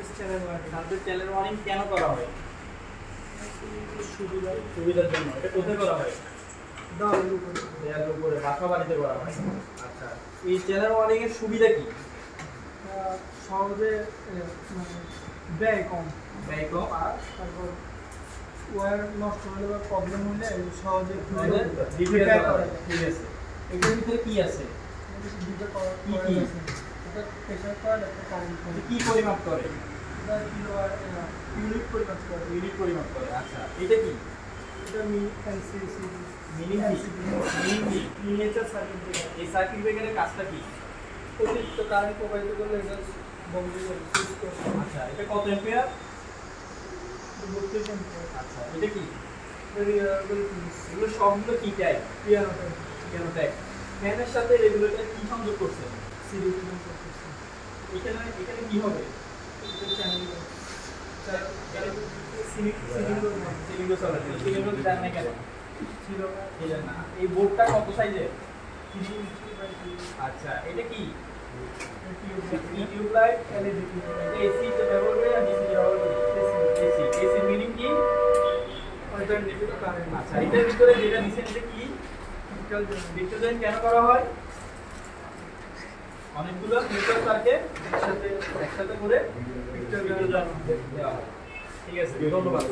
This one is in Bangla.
সার্ভিস চ্যানেল ওয়ারিং কেন করা হয়? সুবিধার জন্য। এটা কোথায় করা হয়? দেয়ালের উপরে বাসা বাড়িতে করা হয়। আচ্ছা, এই চ্যানেল ওয়ারিং এর সুবিধা কি? সহজে ব্যয় কম আর তারপর ওয়্যার নষ্ট হলে বা প্রবলেম হলে সহজে রিপেয়ার করা যায়। ঠিক আছে, এটার ভিতরে কি আছে? এটা প্রেসার কয়েল, একটা কারেন্ট কয়েল। কি পরিমাপ করে? এটা কিলোওয়াট ইউনিট পরিমাপ করে। ইউনিট পরিমাপ করে। আচ্ছা, এটা কি? এটা এনসিসি মিনিয়েচার সার্কিট ব্রেকার। এই সার্কিট ব্রেকারের কাজটা কি? অতিরিক্ত কারেন্ট প্রবাহিত করলে এটা বন্ধ করে সুইচ করে। আচ্ছা, এটা কত অ্যাম্পিয়ার? 32 অ্যাম্পিয়ার। আচ্ছা, এটা কি? এগুলো সবগুলো কি টাইপ? Piano type. ফ্যানের সাথে রেগুলেটর কি সংযোগ করছেন? সিরিজ করতেছে। এখানে কি হবে? এটা চ্যানেল এই বোর্ডটা কত সাইজের? 3 ইঞ্চি বাই 3। আচ্ছা, এটা কি? Tubelight LED. এটা এসি তে ব্যবহার করে আর ডিসি ব্যবহার করে? এসি মিনিং কি? Alternative current. আচ্ছা, এটার ভিতরে যেটা নিচে এটা কি? ডিটারজেন্ট কেন করা হয়? অনেকগুলো নিউট্রাল সার্কিট একসাথে করে ডিটারজেন্ট দেওয়া হয়। ঠিক আছে, ধন্যবাদ।